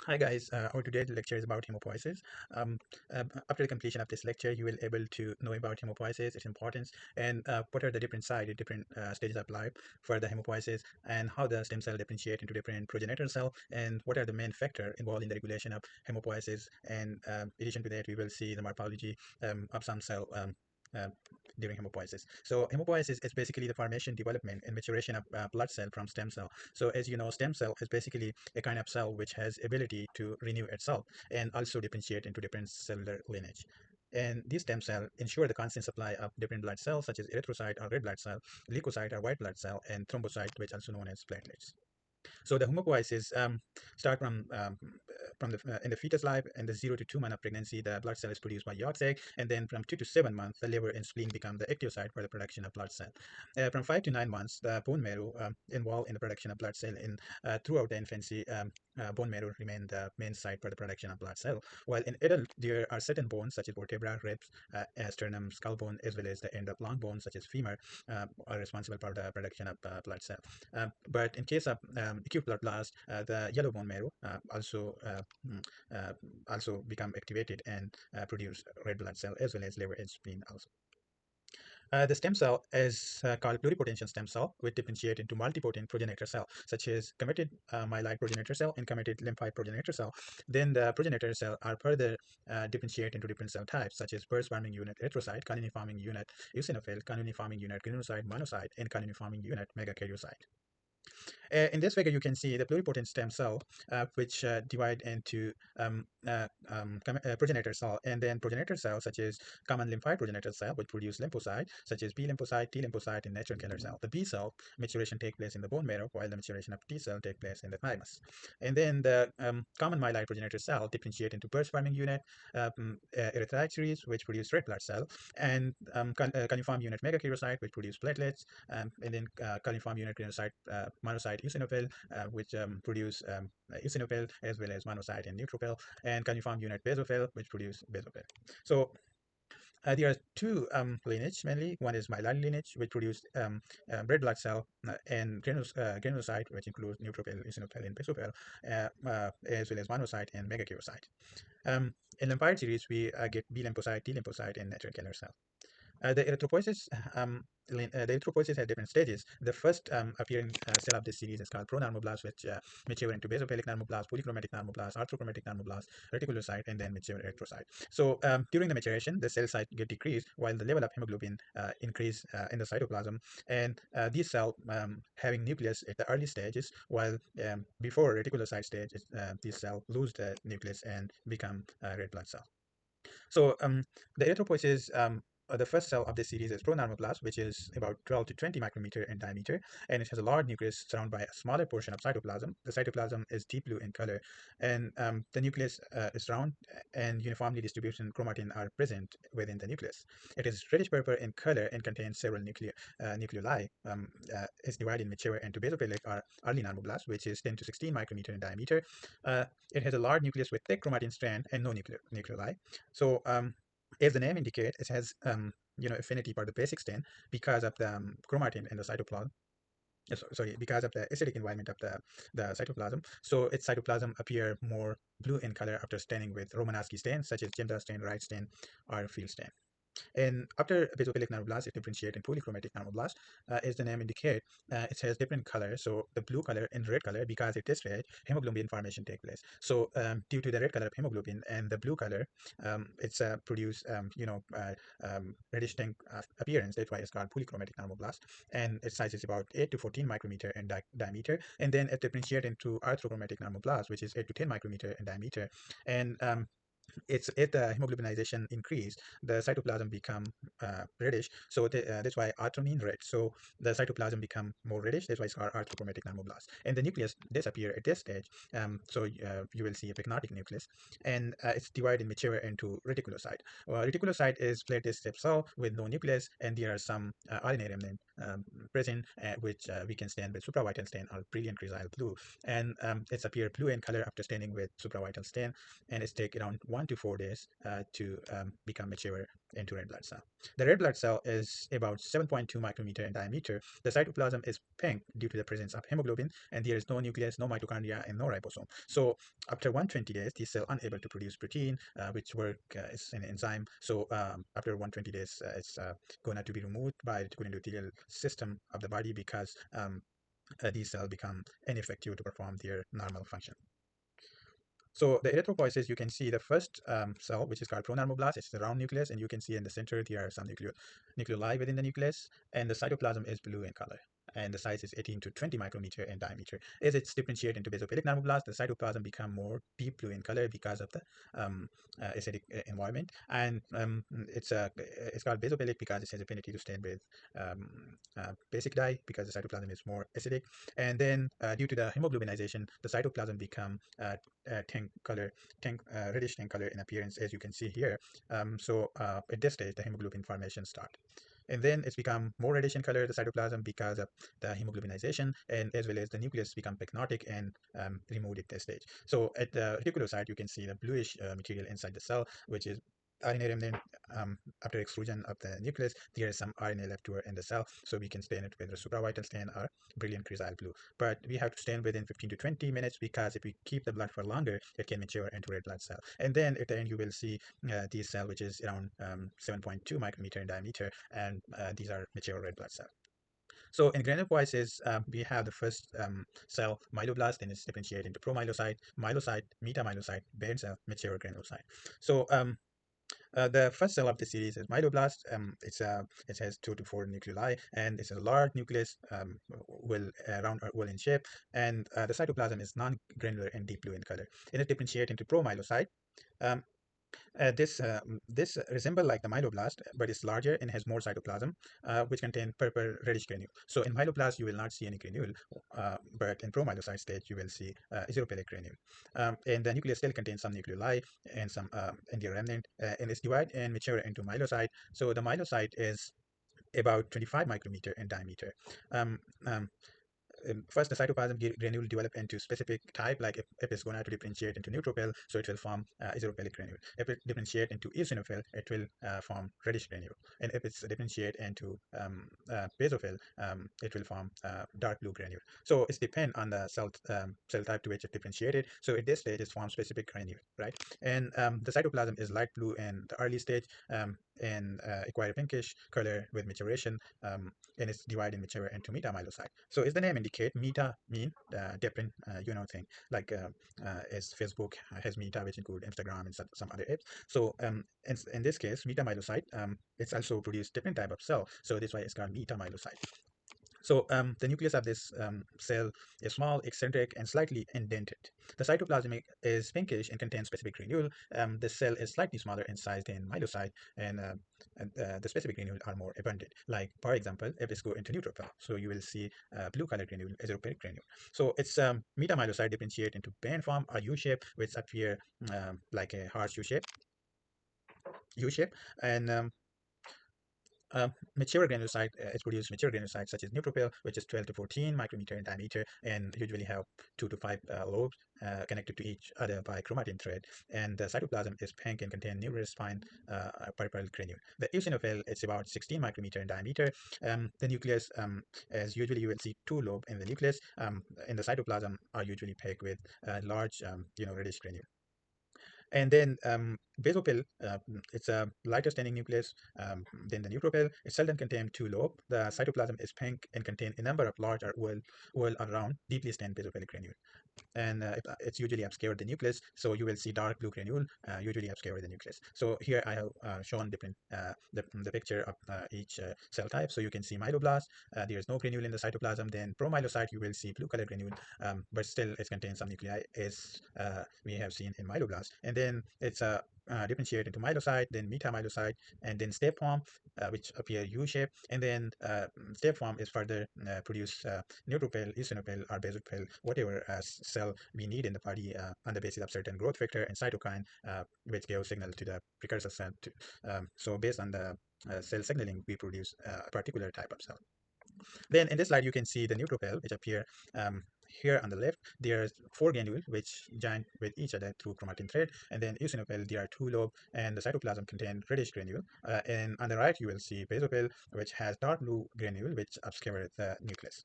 Hi guys, our today's lecture is about hemopoiesis. Um, After the completion of this lecture, you will able to know about hemopoiesis, its importance, and what are the different side, different stages of life for the hemopoiesis, and how the stem cell differentiate into different progenitor cell, and what are the main factor involved in the regulation of hemopoiesis. And in addition to that, we will see the morphology of some cell. Uh, During hemopoiesis. So hemopoiesis is basically the formation, development, and maturation of blood cell from stem cell. So as you know, stem cell is basically a kind of cell which has ability to renew itself and also differentiate into different cellular lineage. And these stem cells ensure the constant supply of different blood cells such as erythrocyte or red blood cell, leukocyte or white blood cell, and thrombocyte, which also known as platelets. So the hemophysis start from the in the fetus life, and the 0 to 2 month of pregnancy, the blood cell is produced by yolk egg, and then from 2 to 7 months, the liver and spleen become the active site for the production of blood cell. From 5 to 9 months, the bone marrow involved in the production of blood cell. In throughout the infancy, bone marrow remain the main site for the production of blood cell. While in adult, there are certain bones such as vertebra, ribs, sternum, skull bone, as well as the end of long bones such as femur, are responsible for the production of blood cell. But in case of acute blood loss, the yellow bone marrow uh, also become activated and produce red blood cell as well as liver and spleen also. The stem cell is called pluripotential stem cell, which differentiate into multipotent progenitor cell, such as committed myeloid progenitor cell and committed lymphoid progenitor cell. Then the progenitor cell are further differentiate into different cell types, such as birth forming unit erythrocyte, colony forming unit eosinophil, colony forming unit granulocyte, monocyte, and colony forming unit megakaryocyte. In this figure, you can see the pluripotent stem cell, which divide into progenitor cell, and then progenitor cells such as common lymphoid progenitor cell, which produce lymphocyte, such as B lymphocyte, T lymphocyte, and natural killer cell. The B cell maturation take place in the bone marrow, while the maturation of T cell take place in the thymus. And then the common myeloid progenitor cell differentiate into burst forming unit, erythrocyte series, which produce red blood cell, and cuneiform unit megakaryocyte, which produce platelets, and then coliform unit granulocyte, monocyte eosinophil, which produce eosinophil as well as monocyte and neutrophil, and coliform unit basophil, which produce basophil. So there are two lineage mainly. One is myeloid lineage, which produce red blood cell, and granulocyte, which includes neutrophil, eosinophil, and basophil, as well as monocyte and megakaryocyte. In lymphoid series, we get B lymphocyte, T lymphocyte, and natural killer cell. The erythropoiesis, the erythropoiesis has different stages. The first appearing cell of this series is called pronormoblast, which mature into basophilic normoblast, polychromatic normoblast, arthrochromatic normoblast, reticulocyte, and then mature erythrocyte. So during the maturation, the cell size get decreased while the level of hemoglobin increase in the cytoplasm. And these cells having nucleus at the early stages, while before reticulocyte stage, these cells lose the nucleus and become red blood cell. So the erythropoiesis, the first cell of this series is pronormoblast, which is about 12 to 20 micrometer in diameter, and it has a large nucleus surrounded by a smaller portion of cytoplasm. The cytoplasm is deep blue in color, and the nucleus is round, and uniformly distributed chromatin are present within the nucleus. It is reddish purple in color and contains several nuclei. It's divided in mature into basophilic or early normoblast, which is 10 to 16 micrometer in diameter. It has a large nucleus with thick chromatin strand and no nuclei. So as the name indicates, it has affinity for the basic stain because of the chromatin in the cytoplasm. Sorry, because of the acidic environment of the cytoplasm. So its cytoplasm appear more blue in color after staining with Romanowski stain, such as Jemda stain, Wright stain, or field stain. And after basophilic normoblast, it differentiates in polychromatic normoblast. As the name indicates, it has different colors. So the blue color and red color, because it is red, hemoglobin formation take place. So due to the red color of hemoglobin and the blue color, it's produce reddish tank appearance. That's why it's called polychromatic normoblast. And its size is about 8 to 14 micrometer in diameter. And then it differentiates into arthrochromatic normoblast, which is 8 to 10 micrometer in diameter. And it's if the hemoglobinization increase, the cytoplasm become reddish. So that's why arthronin red. So the cytoplasm become more reddish. That's why it's called arthrochromatic normoblast. And the nucleus disappear at this stage. You will see a pyknotic nucleus, and it's divided in mature into reticulocyte. Reticulocyte is platelet step cell with no nucleus, and there are some RNA remnant present, which we can stain with supravital stain or brilliant chrysal blue. And it's appear blue in color after staining with supravital stain, and it's take around 1 to 4 days to become mature into red blood cell. The red blood cell is about 7.2 micrometer in diameter. The cytoplasm is pink due to the presence of hemoglobin, and there is no nucleus, no mitochondria, and no ribosome. So after 120 days, the cell unable to produce protein, which work is an enzyme. So after 120 days, it's going to be removed by the endothelial system of the body because these cells become ineffective to perform their normal function. So the erythropoiesis, you can see the first cell, which is called pronormoblast. It's the round nucleus, and you can see in the center there are some nucleoli within the nucleus, and the cytoplasm is blue in color. And the size is 18 to 20 micrometer in diameter. As it's differentiated into basophilic normoblast, the cytoplasm become more deep blue in color because of the acidic environment. And it's called basophilic because it has affinity to stain with um, basic dye because the cytoplasm is more acidic. And then due to the hemoglobinization, the cytoplasm become tank color, reddish tank color in appearance, as you can see here. So at this stage, the hemoglobin formation start. And then it's become more reddish in color, the cytoplasm, because of the hemoglobinization, and as well as the nucleus become pyknotic and removed at this stage. So at the reticulocyte, you can see the bluish material inside the cell, which is RNA remnant. After extrusion of the nucleus, there is some RNA left over in the cell, so we can stain it with a supravital stain or brilliant chrysal blue. But we have to stain within 15 to 20 minutes because if we keep the blood for longer, it can mature into red blood cell. And then at the end, you will see this cell, which is around 7.2 micrometer in diameter, and these are mature red blood cells. So in granulopoiesis, we have the first cell, myeloblast, and it's differentiated into promyelocyte, myelocyte, metamyelocyte, bear cell, mature granulocyte. So the first cell of the series is myeloblast. It has 2 to 4 nuclei, and it's a large nucleus, round or oval in shape, and the cytoplasm is non-granular and deep blue in color. It is differentiated into promyelocyte. Um, this resemble like the myeloblast, but it's larger and has more cytoplasm, which contain purple reddish granule. So in myeloblast, you will not see any granule, but in promyelocyte state, you will see isopelic granule. And the nucleus still contains some nucleoli and some in the remnant, and it's divided and mature into myelocyte. So the myelocyte is about 25 micrometer in diameter. Um, um, First, the cytoplasm granule develop into specific type, like if it's going to differentiate into neutrophil, so it will form isopelic granule. If it differentiate into eosinophil, it will form reddish granule. And if it's differentiate into basophil, it will form dark blue granule. So it's depend on the cell type to which it differentiated. So at this stage, it forms specific granule, right? And the cytoplasm is light blue in the early stage, and acquire pinkish color with maturation, and it's divided in mature into metamyelocyte. So as the name indicate, meta mean different, thing, like as Facebook has meta, which include Instagram and some other apps. So in this case, metamyelocyte, it's also produce different type of cell, so that's why it's called metamyelocyte. So the nucleus of this cell is small, eccentric, and slightly indented. The cytoplasm is pinkish and contains specific granule. The cell is slightly smaller in size than myelocyte, and the specific granule are more abundant. Like, for example, if it's go into neutrophil, so you will see blue color granule as a granule. So it's metamyelocyte differentiate into band form or U shape, which appear like a horseshoe shape, U shape, and mature granulocyte, it's produced mature granulocytes such as neutrophil, which is 12 to 14 micrometer in diameter, and usually have 2 to 5 lobes connected to each other by chromatin thread. And the cytoplasm is pink and contain numerous fine purple granule. The eosinophil is about 16 micrometer in diameter. The nucleus, as usually you will see 2 lobes in the nucleus. In the cytoplasm are usually packed with large, reddish granule. And then basophil, it's a lighter staining nucleus than the neutrophil. It seldom contains 2 lobes. The cytoplasm is pink and contain a number of large or oval or round, deeply stained basophilic granule. And it's usually obscured the nucleus, so you will see dark blue granule usually obscure the nucleus. So here I have shown different the picture of each cell type. So you can see myeloblast, there is no granule in the cytoplasm. Then promyelocyte, you will see blue color granule, but still it contains some nuclei, as we have seen in myeloblast. And then it's differentiate into myelocyte, then metamyelocyte, and then step form, which appear U-shape, and then step form is further produce neutrophil, eosinophil, or basophil, whatever cell we need in the body on the basis of certain growth factor and cytokine, which give signal to the precursor cell. So based on the cell signaling, we produce a particular type of cell. Then in this slide, you can see the neutrophil, which appear here on the left. There are four granules which join with each other through chromatin thread, and then eosinophil, there are two lobe, and the cytoplasm contain reddish granule. And on the right, you will see basophil, which has dark blue granule, which obscure the nucleus.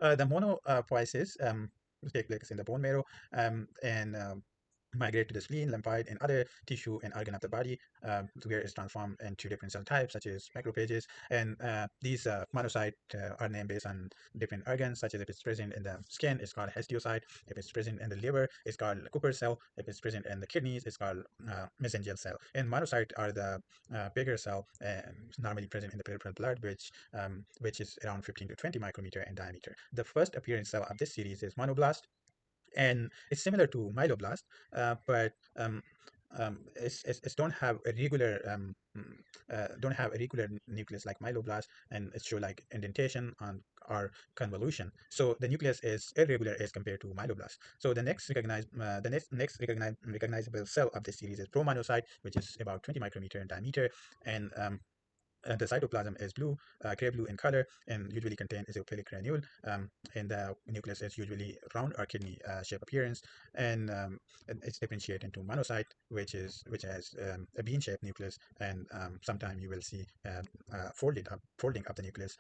The monopoiesis take place in the bone marrow and migrate to the spleen, lymphoid, and other tissue and organ of the body, where it's transformed into different cell types, such as macrophages. And these monocytes are named based on different organs, such as if it's present in the skin, it's called histiocyte. If it's present in the liver, it's called Cooper cell. If it's present in the kidneys, it's called mesangial cell. And monocytes are the bigger cell, normally present in the peripheral blood, which is around 15 to 20 micrometer in diameter. The first appearance cell of this series is monoblast, and it's similar to myeloblast, but it's don't have a regular nucleus like myeloblast, and it show like indentation on or convolution. So the nucleus is irregular as compared to myeloblast. So the next recognizable cell of this series is promonocyte, which is about 20 micrometer in diameter, and the cytoplasm is blue, gray blue in color, and usually contain eosinophilic granule. And the nucleus is usually round or kidney shape appearance, and it's differentiated into monocyte, which has a bean-shaped nucleus, and sometimes you will see folding of the nucleus.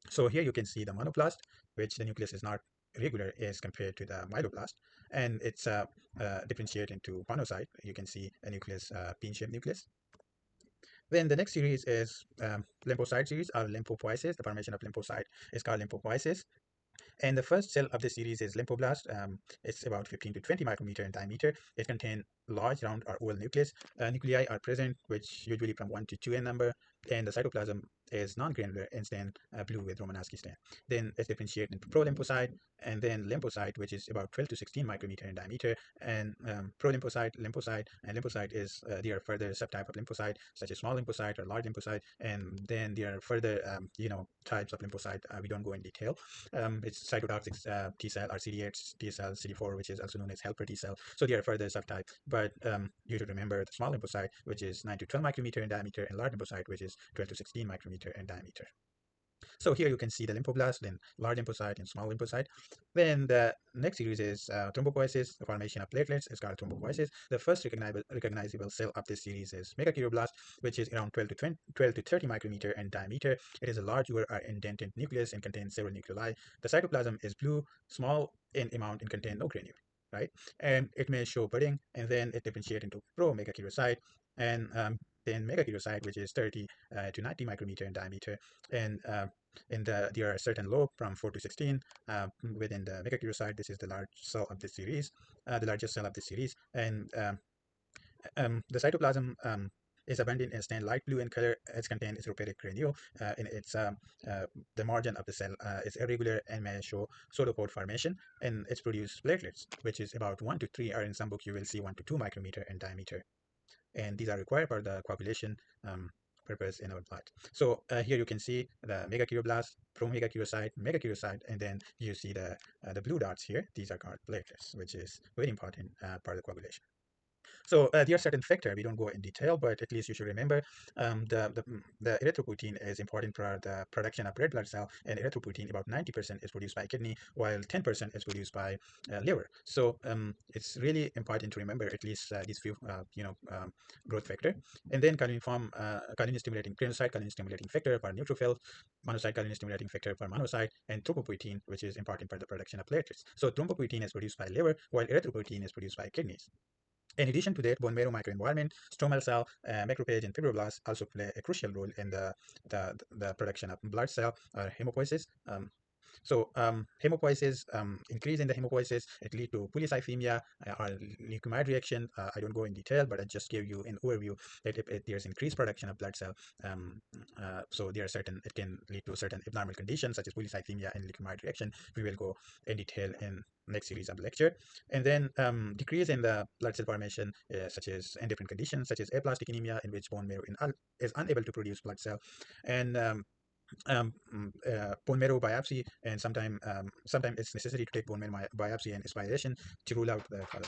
So here you can see the monoblast, which the nucleus is not regular as compared to the myeloblast, and it's differentiated into monocyte. You can see a nucleus, bean-shaped nucleus. Then the next series is lymphocyte series or lymphopoiesis. The formation of lymphocyte is called lymphopoiesis. And the first cell of the series is lymphoblast. It's about 15 to 20 micrometer in diameter. It contains large, round, or oval nucleus. Nuclei are present, which usually from 1 to 2 in number, and the cytoplasm is non-granular and stand blue with Romanowski stand. Then it's differentiated into prolymphocyte and then lymphocyte, which is about 12 to 16 micrometer in diameter. And prolymphocyte, lymphocyte, and lymphocyte is there are further subtype of lymphocyte, such as small lymphocyte or large lymphocyte, and then there are further types of lymphocyte. We don't go in detail. It's cytotoxic T cell or CD8 T cell, CD4, which is also known as helper T cell. So there are further subtype, but you should remember the small lymphocyte, which is 9 to 12 micrometer in diameter, and large lymphocyte, which is 12 to 16 micrometer in diameter. So here you can see the lymphoblast, then large lymphocyte and small lymphocyte. Then the next series is thrombopoiesis, the formation of platelets is called thrombopoiesis. The first recognizable cell of this series is megakaryoblast, which is around 12 to 30 micrometer in diameter. It is a large or indented nucleus and contains several nuclei. The cytoplasm is blue, small in amount, and contain no granule, right? And it may show budding, and then it differentiates into pro-megakaryocyte, and then megakaryocyte, which is 30 to 90 micrometer in diameter, and there are certain lobe from 4 to 16 within the megakaryocyte. This is the large cell of this series, the largest cell of this series, and the cytoplasm is abundant and stand light blue in color. It's contained eosinophilic granule. In its the margin of the cell is irregular and may show pseudopod formation, and it's produce platelets, which is about 1 to 3, or in some book you will see 1 to 2 micrometer in diameter, and these are required for the coagulation purpose in our blood. So here you can see the megakaryoblast, megakaryocyte, and then you see the blue dots here. These are called platelets, which is very important for the coagulation. So there are certain factors. We don't go in detail, but at least you should remember the erythropoietin is important for the production of red blood cell, and erythropoietin about 90% is produced by kidney, while 10% is produced by liver. So it's really important to remember at least these few growth factor. And then colony stimulating granulocyte colony stimulating factor for neutrophils, monocyte colony stimulating factor for monocyte, and thrombopoietin, which is important for the production of platelets. So thrombopoietin is produced by liver, while erythropoietin is produced by kidneys. In addition to that, bone marrow microenvironment, stromal cell, macrophage, and fibroblasts also play a crucial role in the production of blood cell or hemopoiesis. Hemopoiesis, increase in the hemopoiesis, it lead to polycythemia or leukemia reaction. I don't go in detail, but I just give you an overview that if there's increased production of blood cell, so there are certain, it can lead to certain abnormal conditions such as polycythemia and leukemia reaction. We will go in detail in next series of lecture. And then decrease in the blood cell formation, such as in different conditions such as aplastic anemia, in which bone marrow is unable to produce blood cell, and bone marrow biopsy, and sometimes it's necessary to take bone marrow biopsy and aspiration to rule out the